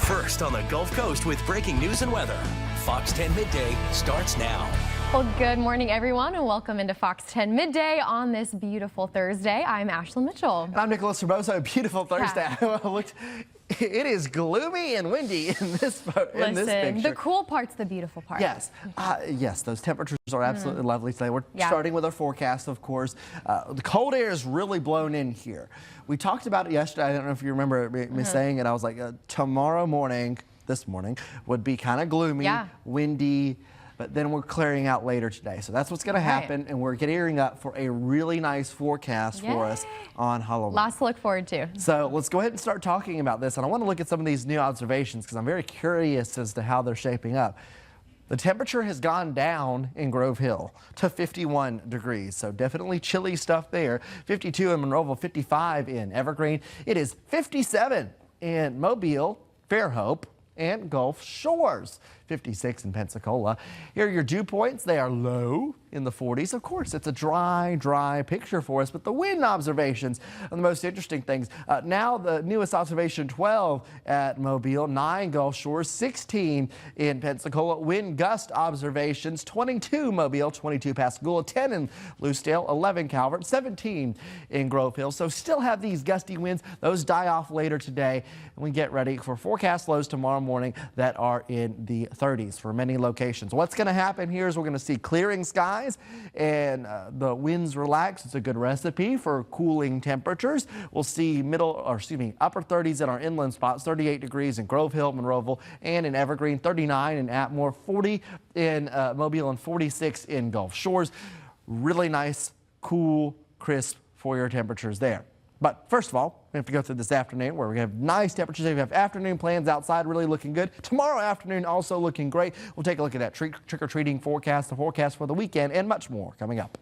First on the Gulf Coast with breaking news and weather. Fox 10 Midday starts now. Well, good morning, everyone, and welcome into Fox 10 Midday on this beautiful Thursday. I'm Ashlyn Mitchell. And I'm Nicholas Hermoso. Beautiful Thursday. Yeah. It is gloomy and windy in this picture. The cool part's the beautiful part. Yes. Yes, those temperatures are absolutely lovely today. We're starting with our forecast, of course. The cold air is really blown in here. We talked about it yesterday. I don't know if you remember me saying it. I was like, tomorrow morning, this morning, would be kind of gloomy, windy, but then we're clearing out later today. So that's what's going to happen, and we're gearing up for a really nice forecast for us on Halloween. Lots to look forward to. So let's go ahead and start talking about this. And I want to look at some of these new observations because I'm very curious as to how they're shaping up. The temperature has gone down in Grove Hill to 51 degrees, so definitely chilly stuff there. 52 in Monroeville, 55 in Evergreen. It is 57 in Mobile, Fairhope, and Gulf Shores. 56 in Pensacola. Here are your dew points. They are low in the 40s. Of course, it's a dry picture for us, but the wind observations are the most interesting things. Now the newest observation, 12 at Mobile, 9 Gulf Shores, 16 in Pensacola. Wind gust observations, 22 Mobile, 22 Pascagoula, 10 in Lucedale, 11 Calvert, 17 in Grove Hill. So still have these gusty winds. Those die off later today, and we get ready for forecast lows tomorrow morning that are in the 30s for many locations. What's going to happen here is we're going to see clearing skies and the winds relax. It's a good recipe for cooling temperatures. We'll see upper 30s in our inland spots, 38 degrees in Grove Hill, Monroeville, and in Evergreen, 39 in Atmore, 40 in Mobile, and 46 in Gulf Shores. Really nice, cool, crisp for your temperatures there. But first of all, we have to go through this afternoon where we have nice temperatures. We have afternoon plans outside really looking good. Tomorrow afternoon also looking great. We'll take a look at that trick-or-treating forecast, the forecast for the weekend, and much more coming up.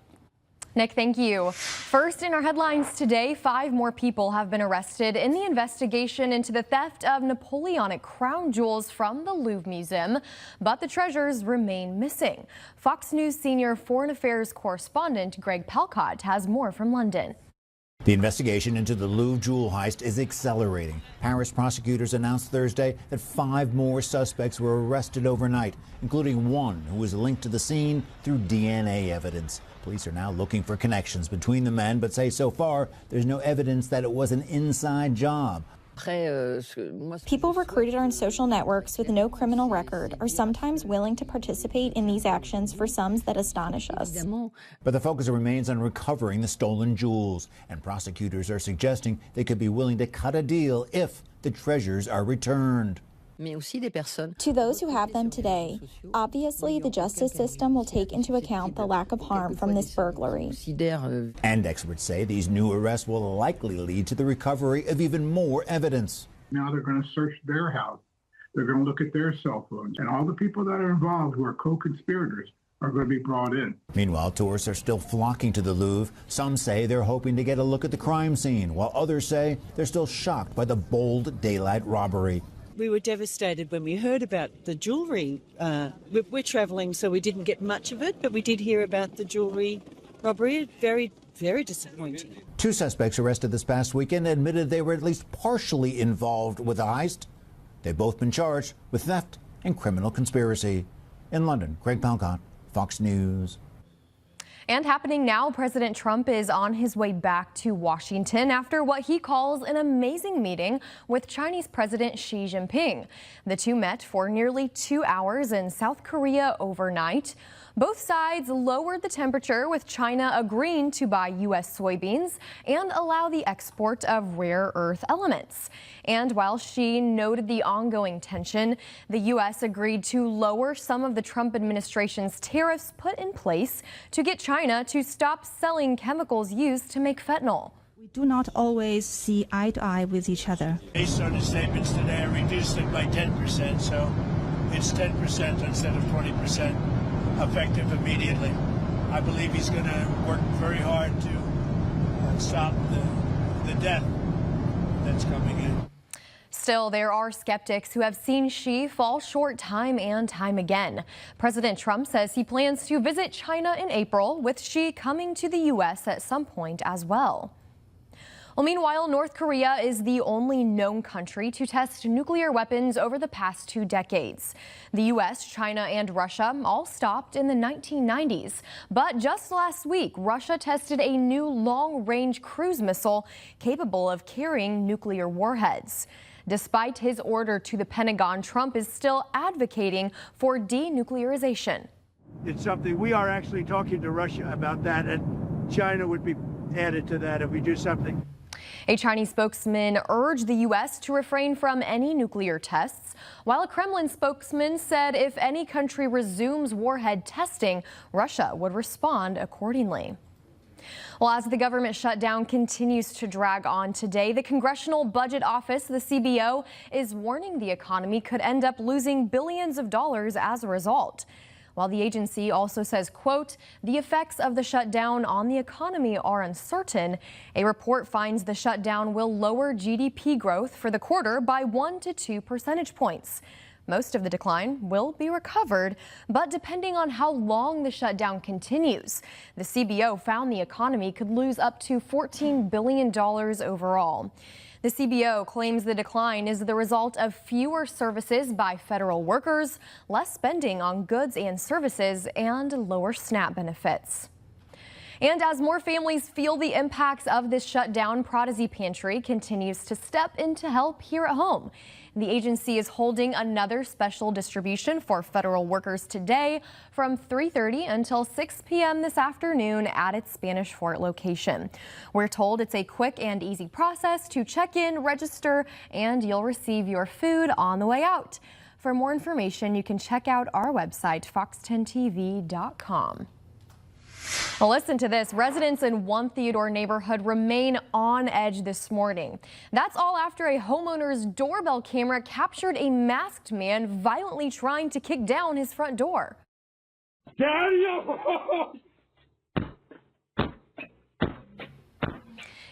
Nick, thank you. First in our headlines today, 5 more people have been arrested in the investigation into the theft of Napoleonic crown jewels from the Louvre Museum, but the treasures remain missing. Fox News senior foreign affairs correspondent Greg Palcott has more from London. The investigation into the Louvre jewel heist is accelerating. Paris prosecutors announced Thursday that 5 more suspects were arrested overnight, including one who was linked to the scene through DNA evidence. Police are now looking for connections between the men, but say so far there's no evidence that it was an inside job. People recruited on social networks with no criminal record are sometimes willing to participate in these actions for sums that astonish us. But the focus remains on recovering the stolen jewels, and prosecutors are suggesting they could be willing to cut a deal if the treasures are returned. To those who have them today, obviously the justice system will take into account the lack of harm from this burglary. And experts say these new arrests will likely lead to the recovery of even more evidence. Now they're going to search their house. They're going to look at their cell phones. And all the people that are involved who are co-conspirators are going to be brought in. Meanwhile, tourists are still flocking to the Louvre. Some say they're hoping to get a look at the crime scene, while others say they're still shocked by the bold daylight robbery. We were devastated when we heard about the jewellery. We're travelling, so we didn't get much of it, but we did hear about the jewellery robbery. Very, very disappointing. 2 suspects arrested this past weekend admitted they were at least partially involved with the heist. They've both been charged with theft and criminal conspiracy. In London, Greg Palcott, Fox News. And happening now, President Trump is on his way back to Washington after what he calls an amazing meeting with Chinese President Xi Jinping. The two met for nearly 2 hours in South Korea overnight. Both sides lowered the temperature, with China agreeing to buy U.S. soybeans and allow the export of rare earth elements. And while Xi noted the ongoing tension, the U.S. agreed to lower some of the Trump administration's tariffs put in place to get China to stop selling chemicals used to make fentanyl. We do not always see eye to eye with each other. Based on his statements today, I reduced it by 10%, so it's 10% instead of 20%. Effective immediately. I believe he's going to work very hard to stop the death that's coming in. Still, there are skeptics who have seen Xi fall short time and time again. President Trump says he plans to visit China in April, with Xi coming to the U.S. at some point as well. Well, meanwhile, North Korea is the only known country to test nuclear weapons over the past 2 decades. The U.S., China, and Russia all stopped in the 1990s. But just last week, Russia tested a new long-range cruise missile capable of carrying nuclear warheads. Despite his order to the Pentagon, Trump is still advocating for denuclearization. It's something we are actually talking to Russia about that, and China would be added to that if we do something. A Chinese spokesman urged the U.S. to refrain from any nuclear tests, while a Kremlin spokesman said if any country resumes warhead testing, Russia would respond accordingly. Well, as the government shutdown continues to drag on today, the Congressional Budget Office, the CBO, is warning the economy could end up losing billions of dollars as a result. While the agency also says, quote, the effects of the shutdown on the economy are uncertain, a report finds the shutdown will lower GDP growth for the quarter by 1 to 2 percentage points. Most of the decline will be recovered, but depending on how long the shutdown continues, the CBO found the economy could lose up to $14 billion overall. The CBO claims the decline is the result of fewer services by federal workers, less spending on goods and services, and lower SNAP benefits. And as more families feel the impacts of this shutdown, Prodigy Pantry continues to step in to help here at home. The agency is holding another special distribution for federal workers today from 3:30 until 6 p.m. this afternoon at its Spanish Fort location. We're told it's a quick and easy process to check in, register, and you'll receive your food on the way out. For more information, you can check out our website, fox10tv.com. Well, listen to this. Residents in One Theodore neighborhood remain on edge this morning. That's all after a homeowner's doorbell camera captured a masked man violently trying to kick down his front door.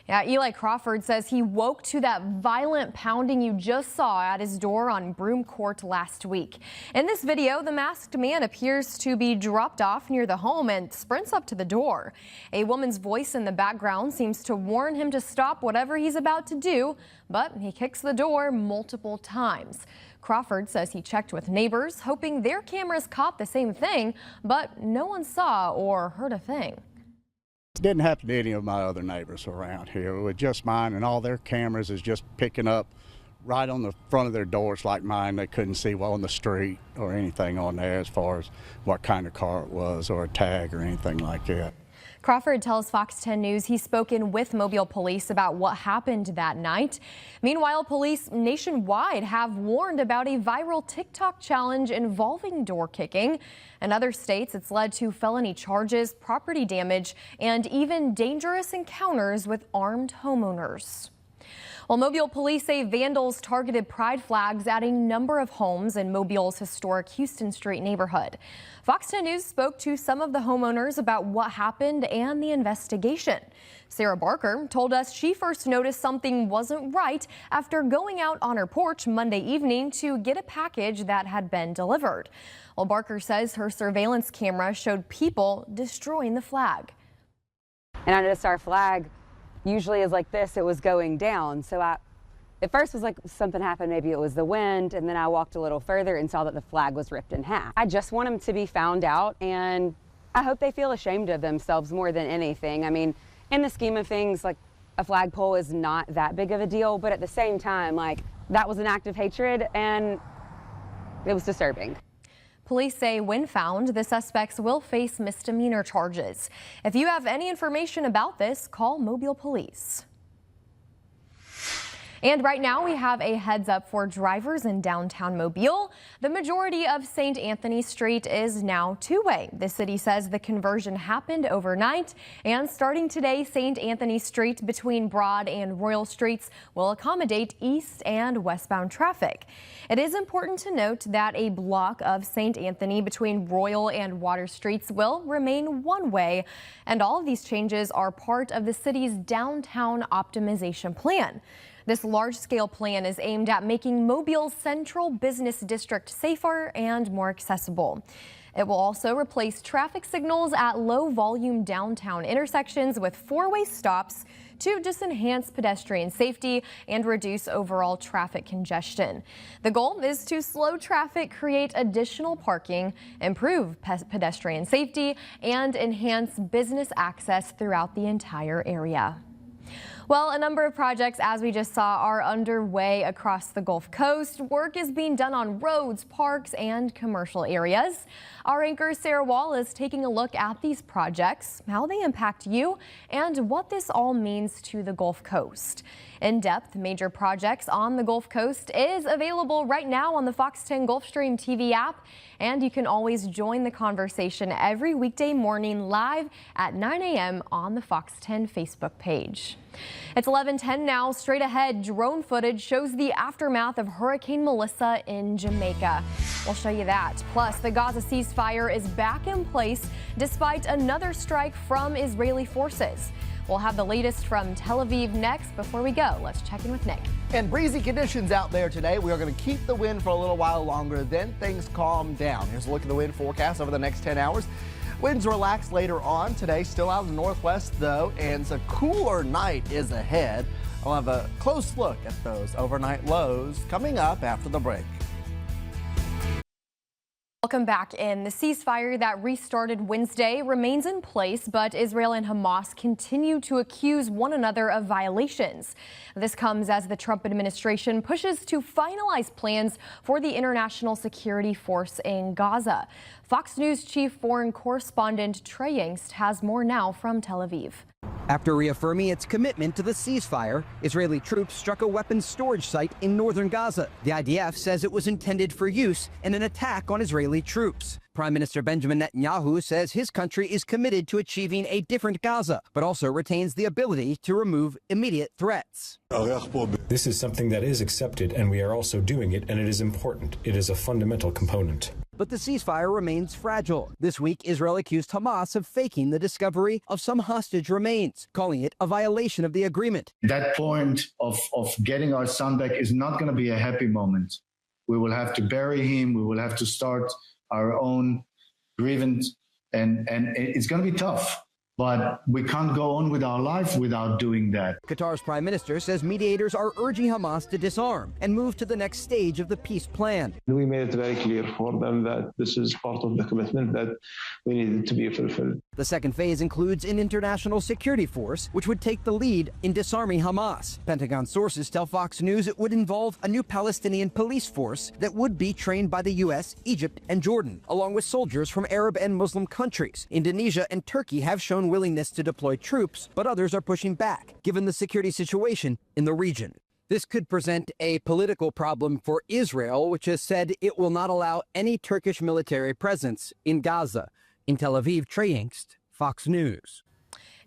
Yeah, Eli Crawford says he woke to that violent pounding you just saw at his door on Broome Court last week. In this video, the masked man appears to be dropped off near the home and sprints up to the door. A woman's voice in the background seems to warn him to stop whatever he's about to do, but he kicks the door multiple times. Crawford says he checked with neighbors, hoping their cameras caught the same thing, but no one saw or heard a thing. It didn't happen to any of my other neighbors around here. It was just mine, and all their cameras is just picking up right on the front of their doors like mine. They couldn't see well on the street or anything on there as far as what kind of car it was or a tag or anything like that. Crawford tells Fox 10 News he's spoken with Mobile police about what happened that night. Meanwhile, police nationwide have warned about a viral TikTok challenge involving door kicking. In other states, it's led to felony charges, property damage, and even dangerous encounters with armed homeowners. Well, Mobile police say vandals targeted pride flags at a number of homes in Mobile's historic Houston Street neighborhood. Fox 10 News spoke to some of the homeowners about what happened and the investigation. Sarah Barker told us she first noticed something wasn't right after going out on her porch Monday evening to get a package that had been delivered. Well, Barker says her surveillance camera showed people destroying the flag. And I noticed our flag usually is like this. It was going down. So at first was like something happened. Maybe it was the wind. And then I walked a little further and saw that the flag was ripped in half. I just want them to be found out, and I hope they feel ashamed of themselves more than anything. I mean, in the scheme of things, like a flagpole is not that big of a deal. But at the same time, like that was an act of hatred and it was disturbing. Police say when found, the suspects will face misdemeanor charges. If you have any information about this, call Mobile Police. And right now we have a heads up for drivers in downtown Mobile. The majority of St. Anthony Street is now two-way. The city says the conversion happened overnight, and starting today, St. Anthony Street between Broad and Royal Streets will accommodate east and westbound traffic. It is important to note that a block of St. Anthony between Royal and Water Streets will remain one way, and all of these changes are part of the city's downtown optimization plan. This large-scale plan is aimed at making Mobile's central business district safer and more accessible. It will also replace traffic signals at low-volume downtown intersections with four-way stops to just enhance pedestrian safety and reduce overall traffic congestion. The goal is to slow traffic, create additional parking, improve pedestrian safety, and enhance business access throughout the entire area. Well, a number of projects, as we just saw, are underway across the Gulf Coast. Work is being done on roads, parks, and commercial areas. Our anchor Sarah Wall is taking a look at these projects, how they impact you, and what this all means to the Gulf Coast. In-depth major projects on the Gulf Coast is available right now on the Fox 10 Gulfstream TV app, and you can always join the conversation every weekday morning live at 9 a.m. on the Fox 10 Facebook page. It's 11:10 now. Straight ahead, drone footage shows the aftermath of Hurricane Melissa in Jamaica. We'll show you that. Plus, the Gaza ceasefire is back in place despite another strike from Israeli forces. We'll have the latest from Tel Aviv next. Before we go, let's check in with Nick. And breezy conditions out there today. We are going to keep the wind for a little while longer, then things calm down. Here's a look at the wind forecast over the next 10 hours. Winds relax later on today, still out in the northwest though, and a cooler night is ahead. I'll have a close look at those overnight lows coming up after the break. Welcome back in. The ceasefire that restarted Wednesday remains in place, but Israel and Hamas continue to accuse one another of violations. This comes as the Trump administration pushes to finalize plans for the International Security Force in Gaza. Fox News chief foreign correspondent Trey Yingst has more now from Tel Aviv. After reaffirming its commitment to the ceasefire, Israeli troops struck a weapons storage site in northern Gaza. The IDF says it was intended for use in an attack on Israeli troops. Prime Minister Benjamin Netanyahu says his country is committed to achieving a different Gaza, but also retains the ability to remove immediate threats. This is something that is accepted, and we are also doing it, and it is important. It is a fundamental component. But the ceasefire remains fragile. This week, Israel accused Hamas of faking the discovery of some hostage remains, calling it a violation of the agreement. That point of getting our son back is not going to be a happy moment. We will have to bury him. We will have to start our own grievance, and it's going to be tough. But we can't go on with our life without doing that. Qatar's prime minister says mediators are urging Hamas to disarm and move to the next stage of the peace plan. We made it very clear for them that this is part of the commitment that we needed to be fulfilled. The second phase includes an international security force, which would take the lead in disarming Hamas. Pentagon sources tell Fox News it would involve a new Palestinian police force that would be trained by the U.S., Egypt, and Jordan, along with soldiers from Arab and Muslim countries. Indonesia and Turkey have shown willingness to deploy troops, but others are pushing back, given the security situation in the region. This could present a political problem for Israel, which has said it will not allow any Turkish military presence in Gaza. In Tel Aviv, Trey Yingst, Fox News.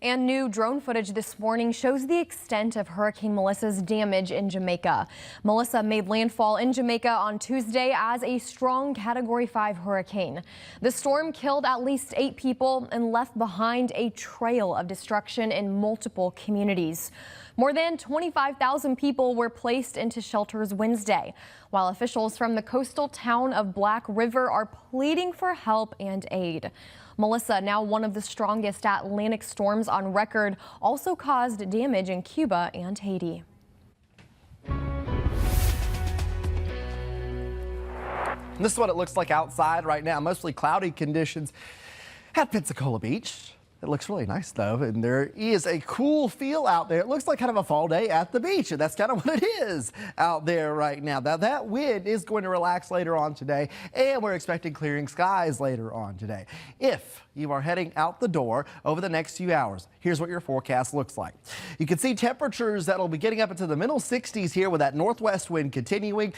And new drone footage this morning shows the extent of Hurricane Melissa's damage in Jamaica. Melissa made landfall in Jamaica on Tuesday as a strong Category 5 hurricane. The storm killed at least 8 people and left behind a trail of destruction in multiple communities. More than 25,000 people were placed into shelters Wednesday, while officials from the coastal town of Black River are pleading for help and aid. Melissa, now one of the strongest Atlantic storms on record, also caused damage in Cuba and Haiti. This is what it looks like outside right now. Mostly cloudy conditions at Pensacola Beach. It looks really nice, though, and there is a cool feel out there. It looks like kind of a fall day at the beach, and that's kind of what it is out there right now. Now, that wind is going to relax later on today, and we're expecting clearing skies later on today. If you are heading out the door over the next few hours, here's what your forecast looks like. You can see temperatures that'll be getting up into the middle 60s here with that northwest wind continuing.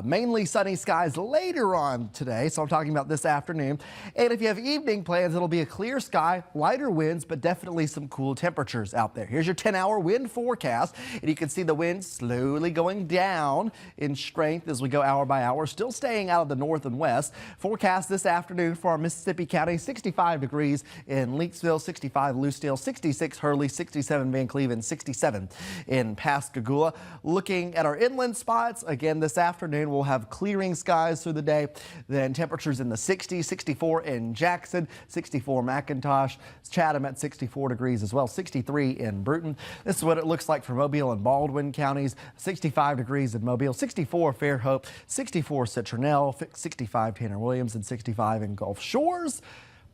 Mainly sunny skies later on today, so I'm talking about this afternoon. And if you have evening plans, it'll be a clear sky, lighter winds, but definitely some cool temperatures out there. Here's your 10-hour wind forecast, and you can see the wind slowly going down in strength as we go hour by hour, still staying out of the north and west. Forecast this afternoon for our Mississippi County, 65 degrees in Leakesville, 65 Lucedale, 66 Hurley, 67 Van Cleven, 67 in Pascagoula. Looking at our inland spots, again this afternoon we'll have clearing skies through the day. Then temperatures in the 60s, 64 in Jackson, 64 McIntosh, Chatham at 64 degrees as well, 63 in Bruton. This is what it looks like for Mobile and Baldwin counties, 65 degrees in Mobile, 64 Fairhope, 64 Citronelle, 65 Tanner Williams, and 65 in Gulf Shores.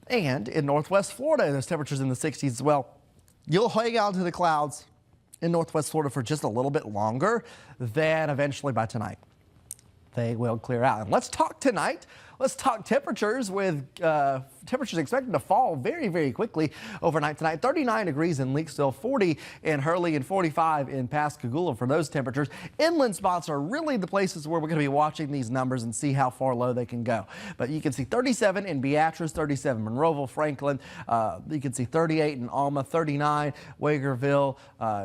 And in Northwest Florida, there's temperatures in the 60s as well. You'll hang out to the clouds in Northwest Florida for just a little bit longer, then eventually by tonight they will clear out. And let's talk tonight. Let's talk temperatures with temperatures expected to fall very, very quickly overnight tonight. 39 degrees in Leakesville, 40 in Hurley, and 45 in Pascagoula for those temperatures. Inland spots are really the places where we're going to be watching these numbers and see how far low they can go. But you can see 37 in Beatrice, 37 in Monroeville, Franklin. You can see 38 in Alma, 39 Wagerville,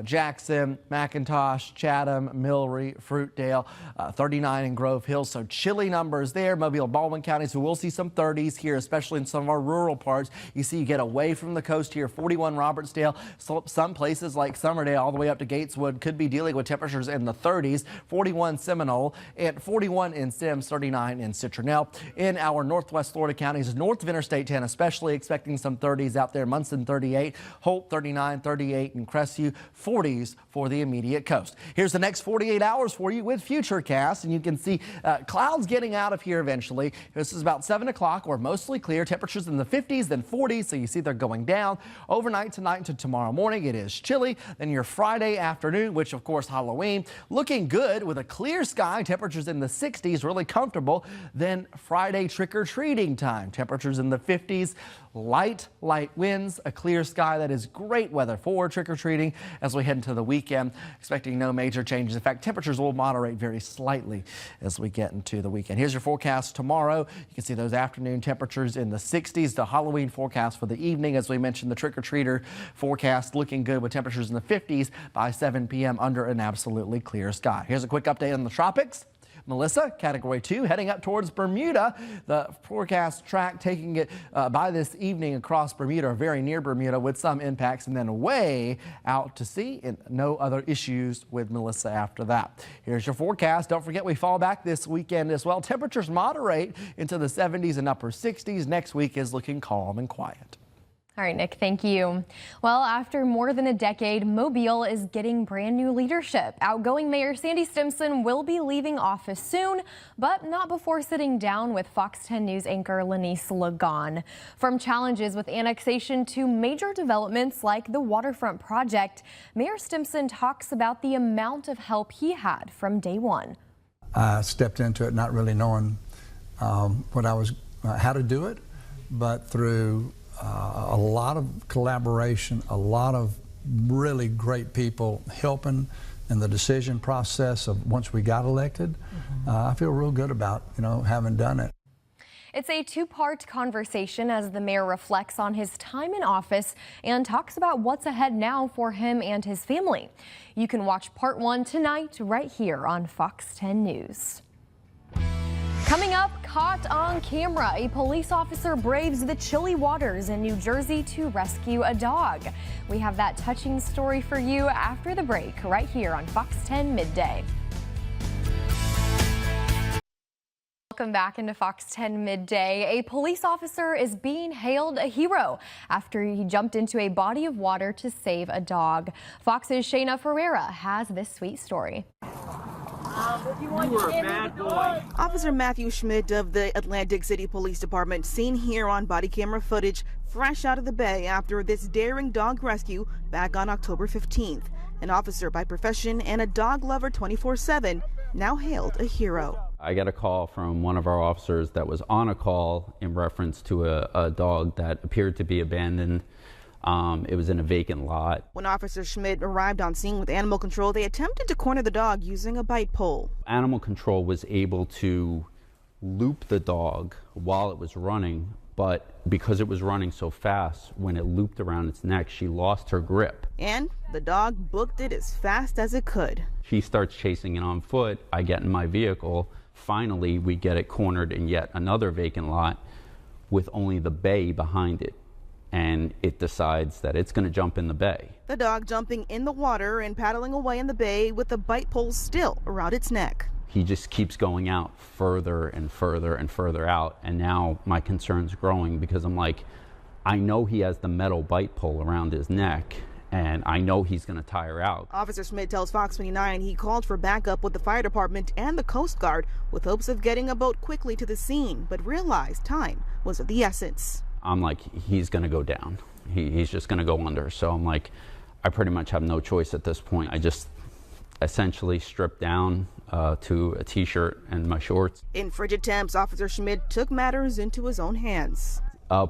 Jackson, McIntosh, Chatham, Millry, Fruitdale, 39 in Grove Hill. So chilly numbers there. Mobile, Baldwin counties, so we'll see some 30s here, especially in some of our rural parts. You see you get away from the coast here, 41 Robertsdale. So some places like Summerdale all the way up to Gateswood could be dealing with temperatures in the 30s, 41 Seminole, and 41 in Sims, 39 in Citronelle. In our Northwest Florida counties, north of Interstate 10, especially expecting some 30s out there. Munson 38, Holt 39, 38 in Crestview, 40s for the immediate coast. Here's the next 48 hours for you with Futurecast, and you can see clouds getting out of here eventually. This is about 7 o'clock. We're mostly clear. Temperatures in the 50s, then 40s. So you see they're going down overnight tonight to tomorrow morning. It is chilly. Then your Friday afternoon, which of course Halloween, looking good with a clear sky. Temperatures in the 60s, really comfortable. Then Friday trick-or-treating time. Temperatures in the 50s. Light winds, a clear sky. That is great weather for trick-or-treating as we head into the weekend. Expecting no major changes. In fact, temperatures will moderate very slightly as we get into the weekend. Here's your forecast tomorrow. You can see those afternoon temperatures in the 60s. The Halloween forecast for the evening, as we mentioned, the trick-or-treater forecast looking good with temperatures in the 50s by 7 p.m. under an absolutely clear sky. Here's a quick update on the tropics. Melissa, Category 2, heading up towards Bermuda. The forecast track taking it by this evening across Bermuda, or very near Bermuda, with some impacts, and then way out to sea, and no other issues with Melissa after that. Here's your forecast. Don't forget we fall back this weekend as well. Temperatures moderate into the 70s and upper 60s. Next week is looking calm and quiet. All right, Nick, thank you. Well, after more than a decade, Mobile is getting brand new leadership. Outgoing Mayor Sandy Stimpson will be leaving office soon, but not before sitting down with Fox 10 News anchor Lenise Lagon. From challenges with annexation to major developments like the waterfront project, Mayor Stimpson talks about the amount of help he had from day one. I stepped into it not really knowing how to do it, but through a lot of collaboration, a lot of really great people helping in the decision process of once we got elected. I feel real good about, having done it. It's a two-part conversation as the mayor reflects on his time in office and talks about what's ahead now for him and his family. You can watch part 1 tonight right here on Fox 10 News. Coming up, caught on camera, a police officer braves the chilly waters in New Jersey to rescue a dog. We have that touching story for you after the break, right here on Fox 10 Midday. Welcome back into Fox 10 Midday. A police officer is being hailed a hero after he jumped into a body of water to save a dog. Fox's Shayna Ferreira has this sweet story. You were a bad boy. Officer Matthew Schmidt of the Atlantic City Police Department seen here on body camera footage fresh out of the bay after this daring dog rescue back on October 15th. An officer by profession and a dog lover 24/7, now hailed a hero. I got a call from one of our officers that was on a call in reference to a dog that appeared to be abandoned. It was in a vacant lot. When Officer Schmidt arrived on scene with Animal Control, they attempted to corner the dog using a bite pole. Animal Control was able to loop the dog while it was running, but because it was running so fast, when it looped around its neck, she lost her grip. And the dog booked it as fast as it could. She starts chasing it on foot. I get in my vehicle. Finally, we get it cornered in yet another vacant lot with only the bay behind it. And it decides that it's going to jump in the bay. The dog jumping in the water and paddling away in the bay with the bite pole still around its neck. He just keeps going out further and further and further out. And now my concern's growing because I'm like, I know he has the metal bite pole around his neck, and I know he's going to tire out. Officer Schmidt tells Fox 29 he called for backup with the fire department and the Coast Guard with hopes of getting a boat quickly to the scene, but realized time was of the essence. I'm like, he's going to go down. He's just going to go under. So I'm like, I pretty much have no choice at this point. I just essentially stripped down to a t-shirt and my shorts. In frigid temps, Officer Schmidt took matters into his own hands.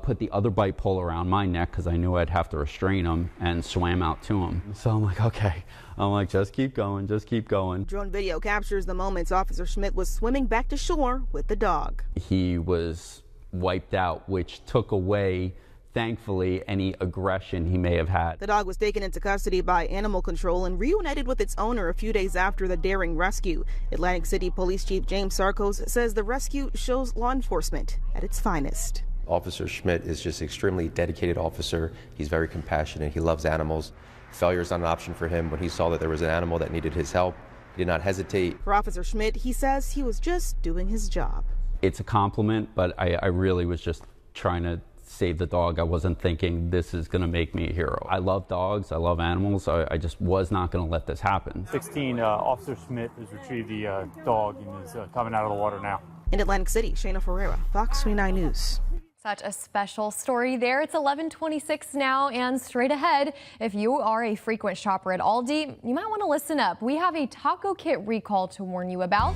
Put the other bite pole around my neck because I knew I'd have to restrain him, and swam out to him. So I'm like, okay. I'm like, just keep going, just keep going. Drone video captures the moments Officer Schmidt was swimming back to shore with the dog. He was wiped out, which took away, thankfully, any aggression he may have had. The dog was taken into custody by Animal Control and reunited with its owner a few days after the daring rescue. Atlantic City Police Chief James Sarkos says the rescue shows law enforcement at its finest. Officer Schmidt is just an extremely dedicated officer. He's very compassionate. He loves animals. Failure is not an option for him. When he saw that there was an animal that needed his help, he did not hesitate. For Officer Schmidt, he says he was just doing his job. It's a compliment, but I really was just trying to save the dog. I wasn't thinking this is going to make me a hero. I love dogs. I love animals. I just was not going to let this happen. 16, Officer Schmidt has retrieved the dog and is coming out of the water now. In Atlantic City, Shayna Ferreira, Fox 29 News. Such a special story there. It's 11:26 now, and straight ahead, if you are a frequent shopper at Aldi, you might want to listen up. We have a taco kit recall to warn you about.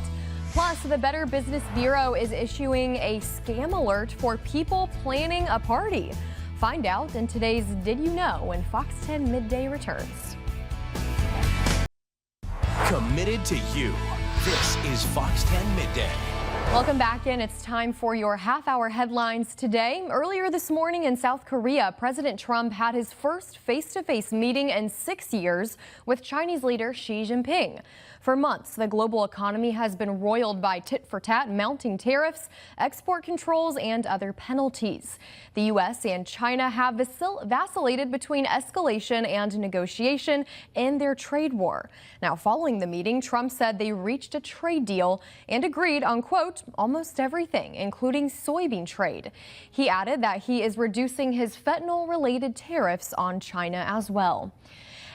Plus, the Better Business Bureau is issuing a scam alert for people planning a party. Find out in today's Did You Know when Fox 10 Midday returns. Committed to you. This is Fox 10 Midday. Welcome back in. It's time for your half-hour headlines today. Earlier this morning in South Korea, President Trump had his first face-to-face meeting in 6 years with Chinese leader Xi Jinping. For months, the global economy has been roiled by tit-for-tat, mounting tariffs, export controls, and other penalties. The U.S. and China have vacillated between escalation and negotiation in their trade war. Now, following the meeting, Trump said they reached a trade deal and agreed on, quote, almost everything, including soybean trade. He added that he is reducing his fentanyl-related tariffs on China as well.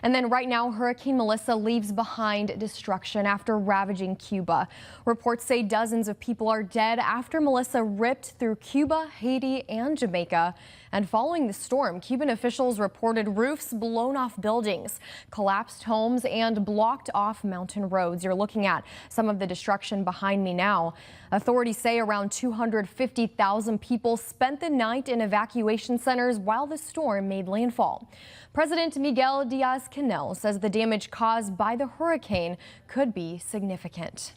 And then right now, Hurricane Melissa leaves behind destruction after ravaging Cuba. Reports say dozens of people are dead after Melissa ripped through Cuba, Haiti, and Jamaica. And following the storm, Cuban officials reported roofs blown off buildings, collapsed homes, and blocked off mountain roads. You're looking at some of the destruction behind me now. Authorities say around 250,000 people spent the night in evacuation centers while the storm made landfall. President Miguel Diaz-Canel says the damage caused by the hurricane could be significant.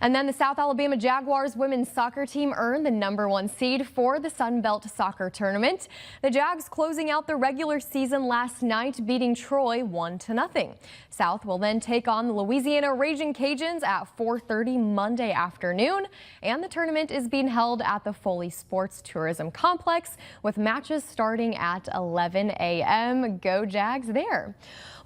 And then the South Alabama Jaguars women's soccer team earned the #1 seed for the Sun Belt Soccer Tournament. The Jags closing out the regular season last night, beating Troy 1-0. South will then take on the Louisiana Raging Cajuns at 4:30 Monday afternoon. And the tournament is being held at the Foley Sports Tourism Complex with matches starting at 11 a.m. Go Jags there.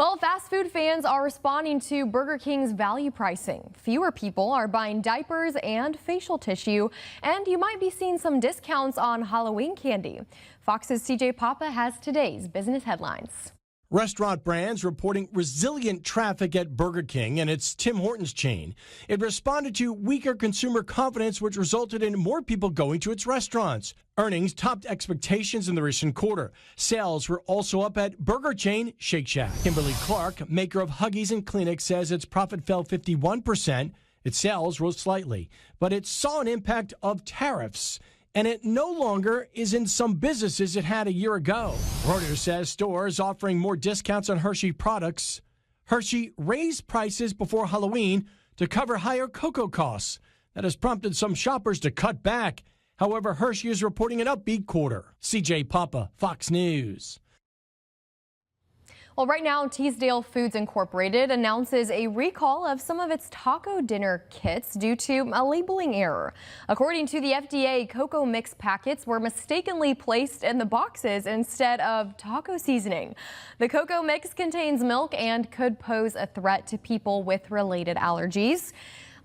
Well, fast food fans are responding to Burger King's value pricing. Fewer people are buying diapers and facial tissue, and you might be seeing some discounts on Halloween candy. Fox's CJ Papa has today's business headlines. Restaurant Brands reporting resilient traffic at Burger King and its Tim Hortons chain. It responded to weaker consumer confidence, which resulted in more people going to its restaurants. Earnings topped expectations in the recent quarter. Sales were also up at burger chain Shake Shack. Kimberly Clark, maker of Huggies and Kleenex, says its profit fell 51%. Its sales rose slightly, but it saw an impact of tariffs, and it no longer is in some businesses it had a year ago. Reuters says stores offering more discounts on Hershey products. Hershey raised prices before Halloween to cover higher cocoa costs. That has prompted some shoppers to cut back. However, Hershey is reporting an upbeat quarter. CJ Papa, Fox News. Well, right now, Teasdale Foods Incorporated announces a recall of some of its taco dinner kits due to a labeling error. According to the FDA, cocoa mix packets were mistakenly placed in the boxes instead of taco seasoning. The cocoa mix contains milk and could pose a threat to people with related allergies.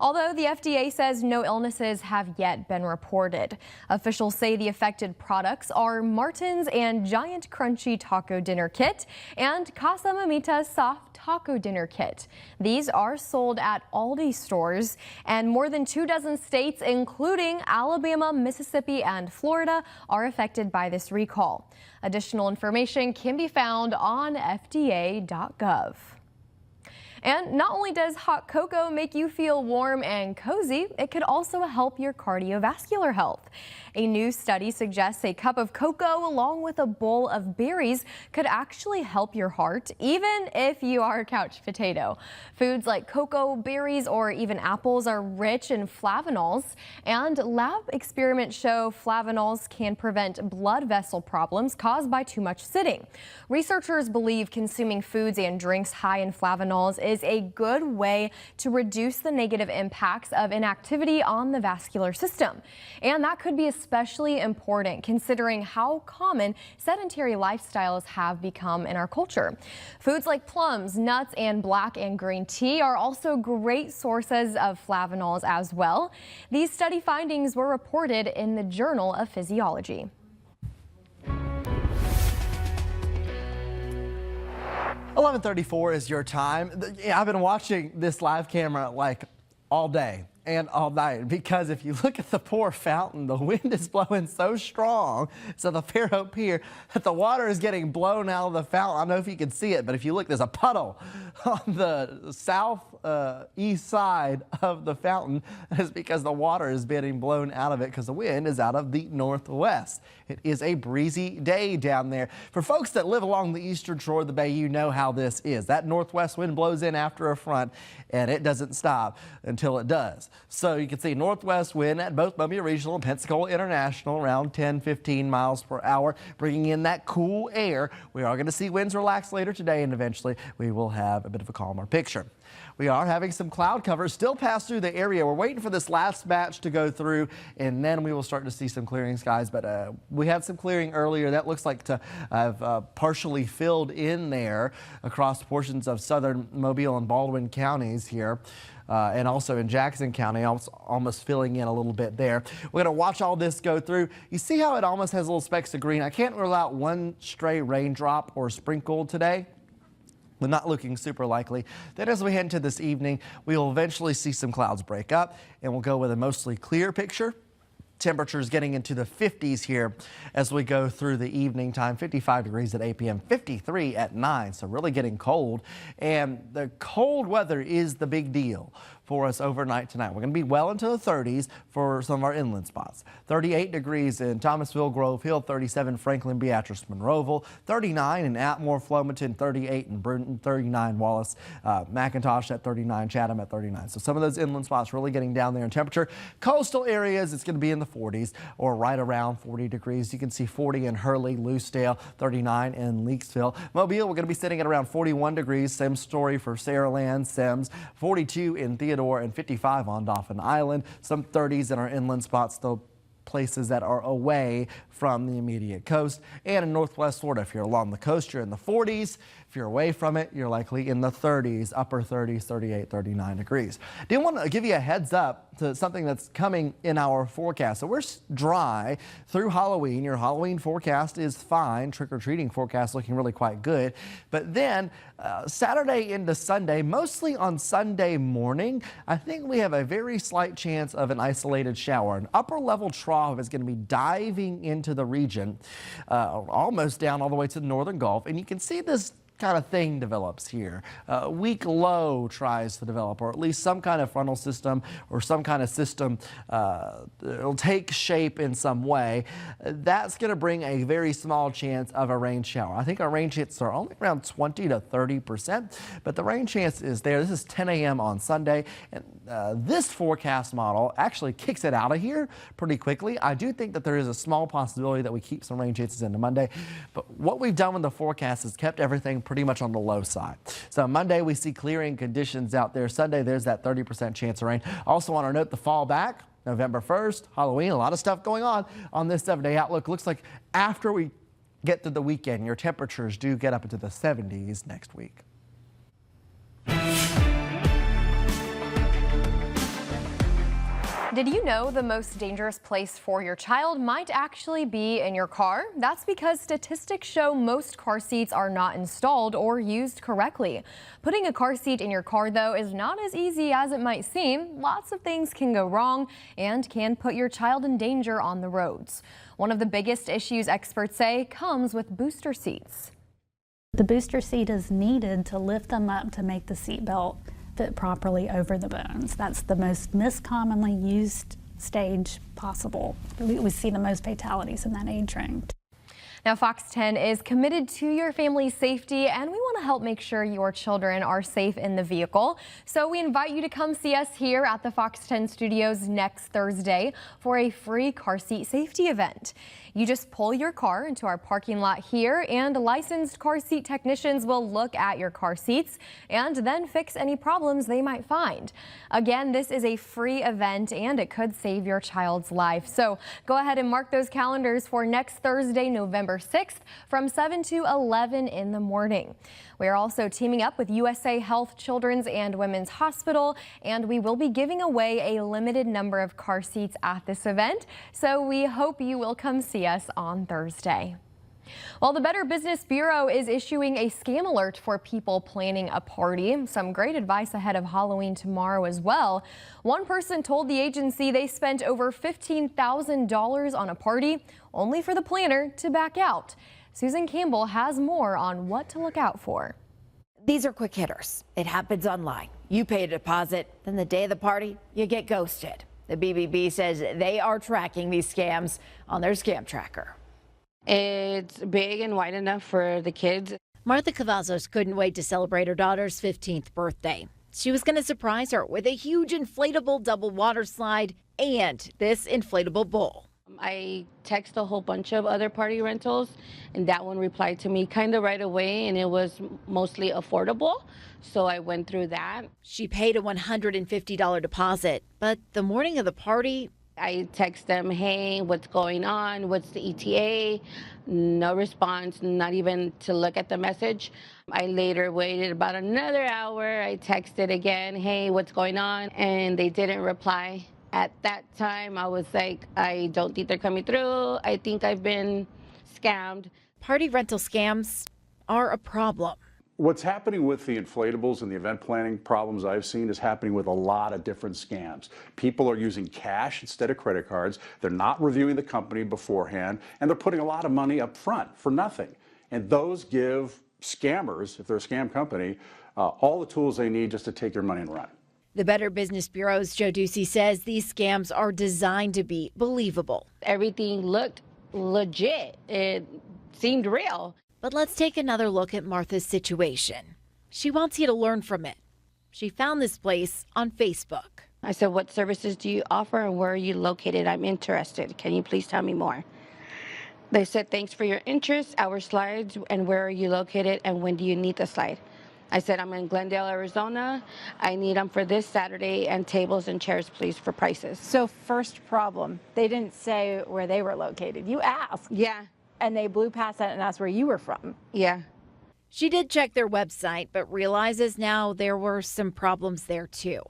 Although the FDA says no illnesses have yet been reported. Officials say the affected products are Martin's and Giant Crunchy Taco Dinner Kit and Casa Mamita's Soft Taco Dinner Kit. These are sold at Aldi stores, and more than 24 states, including Alabama, Mississippi, and Florida, are affected by this recall. Additional information can be found on FDA.gov. And not only does hot cocoa make you feel warm and cozy, it could also help your cardiovascular health. A new study suggests a cup of cocoa along with a bowl of berries could actually help your heart, even if you are a couch potato. Foods like cocoa, berries, or even apples are rich in flavanols, and lab experiments show flavanols can prevent blood vessel problems caused by too much sitting. Researchers believe consuming foods and drinks high in flavanols is a good way to reduce the negative impacts of inactivity on the vascular system. And that could be especially important considering how common sedentary lifestyles have become in our culture. Foods like plums, nuts, and black and green tea are also great sources of flavanols as well. These study findings were reported in the Journal of Physiology. 11:34 is your time. I've been watching this live camera like all day and all night, because if you look at the poor fountain, the wind is blowing so strong. So the Fairhope Pier, that the water is getting blown out of the fountain. I don't know if you can see it, but if you look, there's a puddle on the southeast side of the fountain. It's because the water is getting blown out of it because the wind is out of the northwest. It is a breezy day down there. For folks that live along the eastern shore of the bay, you know how this is. That northwest wind blows in after a front, and it doesn't stop until it does. So you can see northwest wind at both Mobile Regional and Pensacola International around 10-15 miles per hour, bringing in that cool air. We are going to see winds relax later today, and eventually we will have a bit of a calmer picture. We are having some cloud cover still pass through the area. We're waiting for this last batch to go through, and then we will start to see some clearing skies. But we had some clearing earlier. That looks like to have partially filled in there across portions of southern Mobile and Baldwin counties here. And also in Jackson County, almost filling in a little bit there. We're going to watch all this go through. You see how it almost has little specks of green? I can't rule out one stray raindrop or sprinkle today. We're not looking super likely. Then as we head into this evening, we will eventually see some clouds break up, and we'll go with a mostly clear picture. Temperatures getting into the 50s here as we go through the evening time. 55 degrees at 8 p.m., 53 at 9, so really getting cold. And the cold weather is the big deal for us overnight tonight. We're going to be well into the 30s for some of our inland spots. 38 degrees in Thomasville, Grove Hill, 37 Franklin, Beatrice, Monroeville, 39 in Atmore, Flomaton, 38 in Brunton, 39 Wallace, McIntosh at 39, Chatham at 39. So some of those inland spots really getting down there in temperature. Coastal areas, it's going to be in the 40s or right around 40 degrees. You can see 40 in Hurley, Loosedale, 39 in Leakesville. Mobile, we're going to be sitting at around 41 degrees. Same story for Saraland, Sims, 42 in Theodore, and 55 on Dauphin Island. Some 30s in our inland spots, though places that are away from the immediate coast. And in Northwest Florida, if you're along the coast, you're in the 40s. If you're away from it, you're likely in the 30s, upper 30s, 38, 39 degrees. Do want to give you a heads up to something that's coming in our forecast. So we're dry through Halloween. Your Halloween forecast is fine. Trick-or-treating forecast looking really quite good. But then Saturday into Sunday, mostly on Sunday morning, I think we have a very slight chance of an isolated shower. An upper level trough is going to be diving into the region, almost down all the way to the northern Gulf. And you can see this kind of thing develops here. Weak low tries to develop, or at least some kind of frontal system or some kind of system it'll take shape in some way. That's going to bring a very small chance of a rain shower. I think our rain chances are only around 20 to 30%, but the rain chance is there. This is 10 a.m. on Sunday, and this forecast model actually kicks it out of here pretty quickly. I do think that there is a small possibility that we keep some rain chances into Monday, but what we've done with the forecast is kept everything pretty much on the low side. So Monday we see clearing conditions out there. Sunday there's that 30% chance of rain. Also want to note the fall back, November 1st, Halloween, a lot of stuff going on this 7-day outlook. Looks like after we get to the weekend, your temperatures do get up into the 70s next week. Did you know the most dangerous place for your child might actually be in your car? That's because statistics show most car seats are not installed or used correctly. Putting a car seat in your car, though, is not as easy as it might seem. Lots of things can go wrong and can put your child in danger on the roads. One of the biggest issues experts say comes with booster seats. The booster seat is needed to lift them up to make the seatbelt fit properly over the bones. That's the most commonly used stage possible. We see the most fatalities in that age range. Now, Fox 10 is committed to your family's safety, and we want to help make sure your children are safe in the vehicle. So we invite you to come see us here at the Fox 10 studios next Thursday for a free car seat safety event. You just pull your car into our parking lot here, and licensed car seat technicians will look at your car seats and then fix any problems they might find. Again, this is a free event, and it could save your child's life. So go ahead and mark those calendars for next Thursday, November 6th from 7 to 11 in the morning. We are also teaming up with USA Health Children's and Women's Hospital, and we will be giving away a limited number of car seats at this event. So we hope you will come see us on Thursday. Well, the Better Business Bureau is issuing a scam alert for people planning a party. Some great advice ahead of Halloween tomorrow as well. One person told the agency they spent over $15,000 on a party, only for the planner to back out. Susan Campbell has more on what to look out for. These are quick hitters. It happens online. You pay a deposit, then the day of the party, you get ghosted. The BBB says they are tracking these scams on their scam tracker. It's big and wide enough for the kids. Martha Cavazos couldn't wait to celebrate her daughter's 15th birthday. She was going to surprise her with a huge inflatable double water slide and this inflatable bowl. I text a whole bunch of other party rentals, and that one replied to me kind of right away, and it was mostly affordable. So I went through that. She paid a $150 deposit, but the morning of the party, I text them, hey, what's going on? What's the ETA? No response, not even to look at the message. I later waited about another hour. I texted again, hey, what's going on? And they didn't reply. At that time, I was like, I don't think they're coming through. I think I've been scammed. Party rental scams are a problem. What's happening with the inflatables and the event planning problems I've seen is happening with a lot of different scams. People are using cash instead of credit cards. They're not reviewing the company beforehand, and they're putting a lot of money up front for nothing. And those give scammers, if they're a scam company, all the tools they need just to take your money and run. The Better Business Bureau's Joe Ducey says these scams are designed to be believable. Everything looked legit. It seemed real. But let's take another look at Martha's situation. She wants you to learn from it. She found this place on Facebook. I said, what services do you offer and where are you located? I'm interested. Can you please tell me more? They said, thanks for your interest, our slides, and where are you located and when do you need the slide? I said, I'm in Glendale, Arizona. I need them for this Saturday and tables and chairs, please, for prices. So first problem, they didn't say where they were located. You asked. Yeah. And they blew past that and asked where you were from. Yeah. She did check their website, but realizes now there were some problems there too.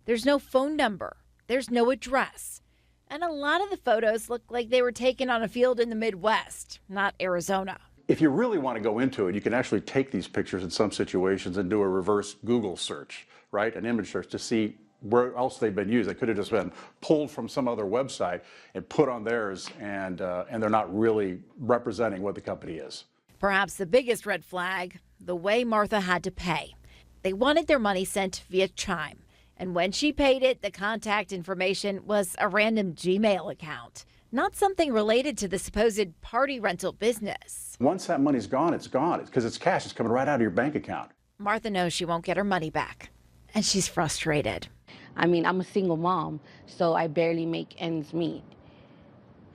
There's no phone number. There's no address. And a lot of the photos look like they were taken on a field in the Midwest, not Arizona. If you really want to go into it, you can actually take these pictures in some situations and do a reverse Google search, right? An image search to see where else they've been used. They could have just been pulled from some other website and put on theirs, and they're not really representing what the company is. Perhaps the biggest red flag, the way Martha had to pay. They wanted their money sent via Chime, and when she paid it, the contact information was a random Gmail account, not something related to the supposed party rental business. Once that money's gone, it's gone. It's because it's cash. It's coming right out of your bank account. Martha knows she won't get her money back, and she's frustrated. I mean, I'm a single mom, so I barely make ends meet.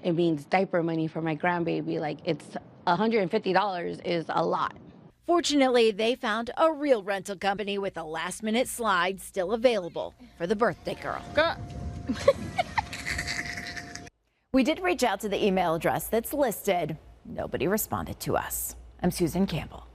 It means diaper money for my grandbaby. Like, it's $150 is a lot. Fortunately, they found a real rental company with a last-minute slide still available for the birthday girl. We did reach out to the email address that's listed. Nobody responded to us. I'm Susan Campbell.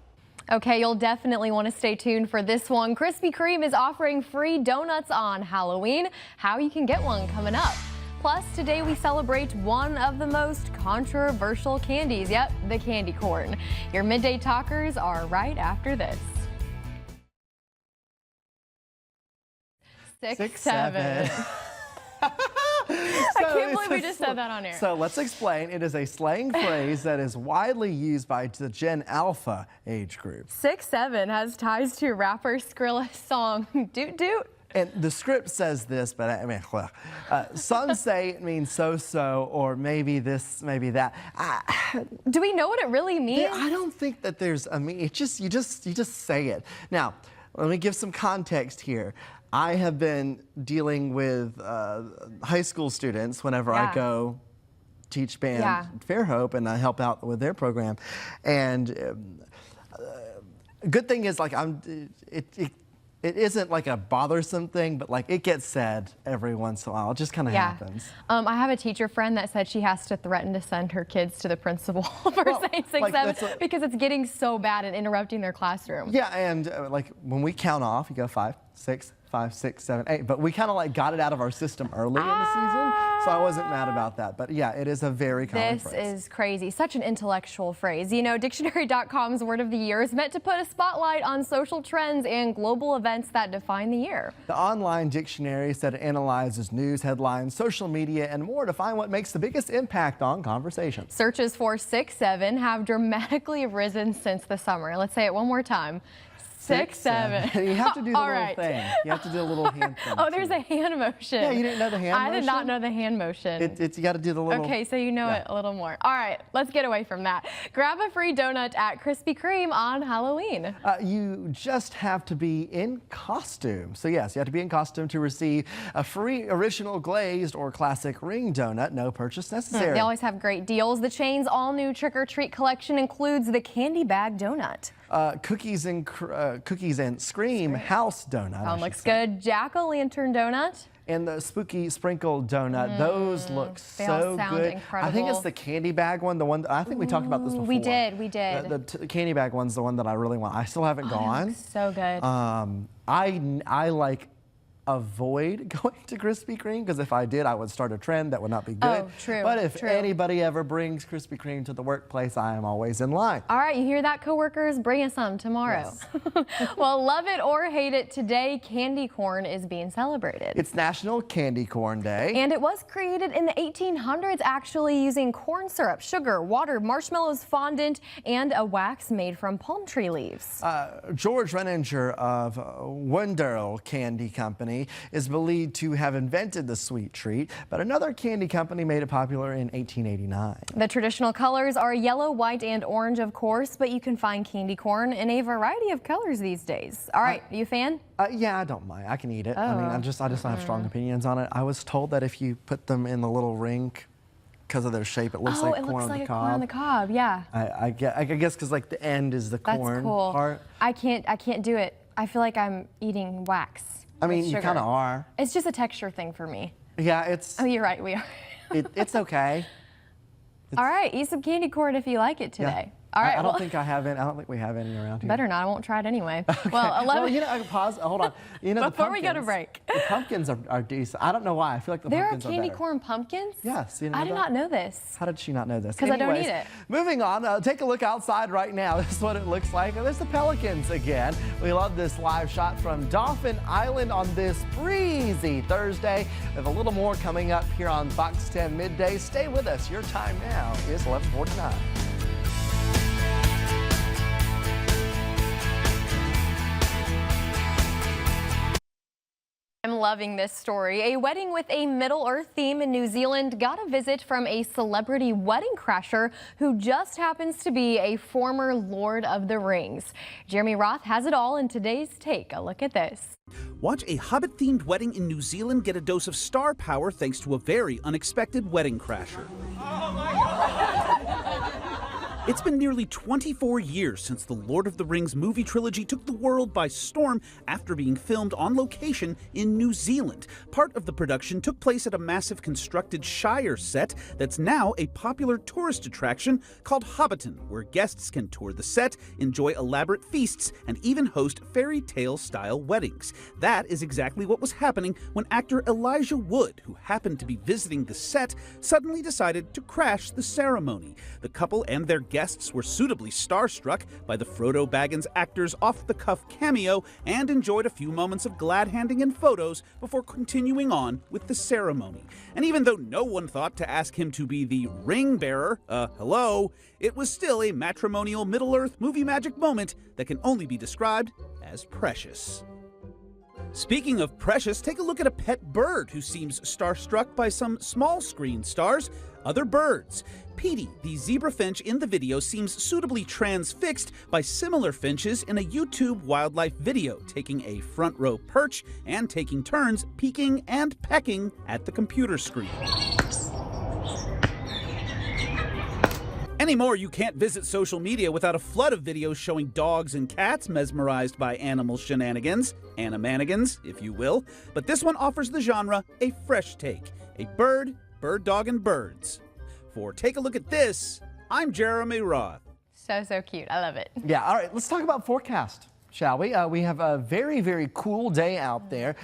Okay, you'll definitely want to stay tuned for this one. Krispy Kreme is offering free donuts on Halloween. How you can get one coming up. Plus, today we celebrate one of the most controversial candies. Yep, the candy corn. Your Midday Talkers are right after this. 6, 7. I can't believe we just said that on air. So let's explain. It is a slang phrase that is widely used by the Gen Alpha age group. 6, 7 has ties to rapper Skrilla's song Doot Doot. And the script says this, but I mean, some say it means so-so, or maybe this, maybe that. Do we know what it really means? I don't think that there's a meaning. It's just you just say it. Now, let me give some context here. I have been dealing with high school students whenever I go teach band at Fairhope, and I help out with their program. And good thing is, like, it isn't like a bothersome thing, but like it gets said every once in a while. It just kind of happens. I have a teacher friend that said she has to threaten to send her kids to the principal for saying 6, 7 because it's getting so bad and interrupting their classroom. Yeah, and like when we count off, you go 5, 6, 5, 6, 7, 8. But we kind of like got it out of our system early in the season, so I wasn't mad about that. But yeah, it is a very common phrase. This is crazy. Such an intellectual phrase. You know, Dictionary.com's Word of the Year is meant to put a spotlight on social trends and global events that define the year. The online dictionary said it analyzes news, headlines, social media, and more to find what makes the biggest impact on conversation. Searches for 6, 7 have dramatically risen since the summer. Let's say it one more time. 6, 7. You have to do the little thing. You have to do a little hand thing. Oh, there's a hand motion. Yeah, you didn't know the hand motion? I did not know the hand motion. You got to do the little... Okay, so you know it a little more. All right, let's get away from that. Grab a free donut at Krispy Kreme on Halloween. You just have to be in costume. So yes, you have to be in costume to receive a free original glazed or classic ring donut. No purchase necessary. They always have great deals. The chain's all-new trick-or-treat collection includes the candy bag donut. Cookies and Scream house donut. Looks good. Jack-o'-lantern donut. And the spooky sprinkle donut. Those look so good. Incredible. I think it's the candy bag one. The one I think we talked about this before. We did. The candy bag one's the one that I really want. I still haven't gone. Looks so good. I like avoid going to Krispy Kreme because if I did, I would start a trend that would not be good. Oh, true. But if anybody ever brings Krispy Kreme to the workplace, I am always in line. All right, you hear that, coworkers? Bring us some tomorrow. Yes. Well, love it or hate it, today candy corn is being celebrated. It's National Candy Corn Day. And it was created in the 1800s, actually, using corn syrup, sugar, water, marshmallows, fondant, and a wax made from palm tree leaves. George Renninger of Wendell Candy Company is believed to have invented the sweet treat, but another candy company made it popular in 1889. The traditional colors are yellow, white, and orange, of course, but you can find candy corn in a variety of colors these days. All right, are you a fan? Yeah, I don't mind. I can eat it. I mean, I just don't have strong opinions on it. I was told that if you put them in the little ring, because of their shape, it looks like corn on the cob. Corn on the cob, yeah. I guess because like the end is the corn part. I can't do it. I feel like I'm eating wax. I mean, you kind of are. It's just a texture thing for me. Yeah, it's... Oh, you're right, we are. It's okay. All right, eat some candy corn if you like it today. Yeah. All right. I don't think we have any around here. Better not. I won't try it anyway. Okay. Well, 11. Well, you know, I can pause. Hold on. You know, before we go to break. The pumpkins are decent. I don't know why. I feel like the pumpkins are better. There are candy corn pumpkins? Yes. You know I did not know this. How did she not know this? Because I don't eat it. Moving on. Take a look outside right now. This is what it looks like. There's the Pelicans again. We love this live shot from Dauphin Island on this breezy Thursday. We have a little more coming up here on Fox 10 Midday. Stay with us. Your time now is 11:49. I'm loving this story. A wedding with a Middle-earth theme in New Zealand got a visit from a celebrity wedding crasher who just happens to be a former Lord of the Rings. Jeremy Roth has it all in today's Take a Look at This. Watch a Hobbit-themed wedding in New Zealand get a dose of star power thanks to a very unexpected wedding crasher. It's been nearly 24 years since the Lord of the Rings movie trilogy took the world by storm after being filmed on location in New Zealand. Part of the production took place at a massive constructed Shire set that's now a popular tourist attraction called Hobbiton, where guests can tour the set, enjoy elaborate feasts, and even host fairy tale-style weddings. That is exactly what was happening when actor Elijah Wood, who happened to be visiting the set, suddenly decided to crash the ceremony. The couple and their guests were suitably starstruck by the Frodo Baggins actor's off-the-cuff cameo and enjoyed a few moments of glad-handing and photos before continuing on with the ceremony. And even though no one thought to ask him to be the ring bearer, hello, it was still a matrimonial Middle-earth movie magic moment that can only be described as precious. Speaking of precious, take a look at a pet bird who seems starstruck by some small screen stars, other birds. Petey, the zebra finch in the video, seems suitably transfixed by similar finches in a YouTube wildlife video, taking a front row perch and taking turns peeking and pecking at the computer screen. Anymore, you can't visit social media without a flood of videos showing dogs and cats mesmerized by animal shenanigans, animanigans, if you will. But this one offers the genre a fresh take, a bird, dog, and birds. For Take a Look at This, I'm Jeremy Roth. So cute. I love it. Yeah, all right, let's talk about forecast, shall we? We have a very, very cool day out there.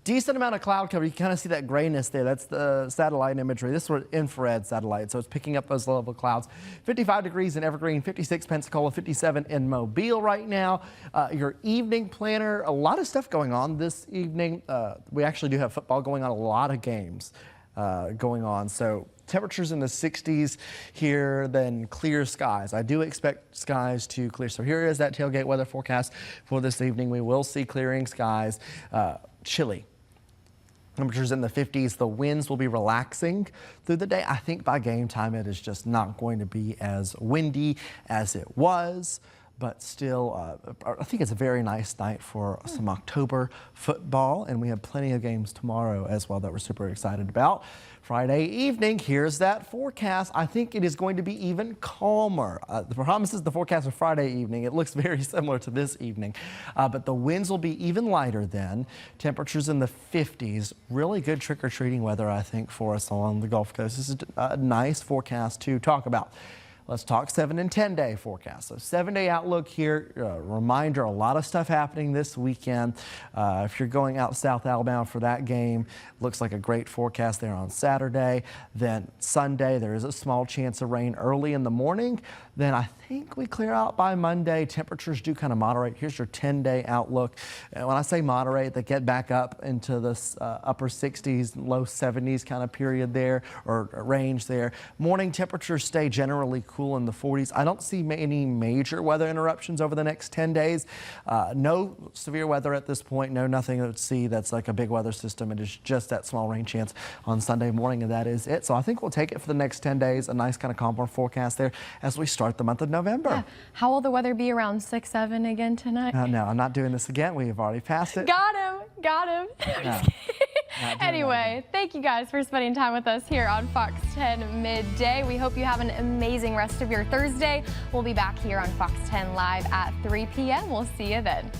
Decent amount of cloud cover. You kind of see that grayness there. That's the satellite imagery. This is infrared satellite, so it's picking up those level clouds. 55 degrees in Evergreen, 56 Pensacola, 57 in Mobile right now. Your evening planner, a lot of stuff going on this evening. We actually do have football going on, a lot of games going on. So temperatures in the 60s here, then clear skies. I do expect skies to clear. So here is that tailgate weather forecast for this evening. We will see clearing skies, chilly. Temperatures in the 50s. The winds will be relaxing through the day. I think by game time it is just not going to be as windy as it was, but still I think it's a very nice night for some October football, and we have plenty of games tomorrow as well that we're super excited about. Friday evening, here's that forecast. I think it is going to be even calmer. The promise is the forecast for Friday evening. It looks very similar to this evening, but the winds will be even lighter then. Temperatures in the 50s. Really good trick-or-treating weather, I think, for us along the Gulf Coast. This is a nice forecast to talk about. Let's talk 7 and 10 day forecast. So 7-day outlook here. Reminder, a lot of stuff happening this weekend. If you're going out south Alabama for that game, looks like a great forecast there on Saturday. Then Sunday, there is a small chance of rain early in the morning. Then I think we clear out by Monday. Temperatures do kind of moderate. Here's your 10-day outlook. And when I say moderate, they get back up into this upper 60s, low 70s kind of period there, or range there. Morning temperatures stay generally cool in the 40s. I don't see any major weather interruptions over the next 10 days. No severe weather at this point. Nothing to see that's like a big weather system. It is just that small rain chance on Sunday morning, and that is it. So I think we'll take it for the next 10 days. A nice kind of calmer forecast there as we start the month of November. Yeah. How will the weather be around 6, 7 again tonight? No, I'm not doing this again. We've already passed it. Got him. No. Anyway, thank you guys for spending time with us here on Fox 10 Midday. We hope you have an amazing rest of your Thursday. We'll be back here on Fox 10 Live at 3 p.m. We'll see you then.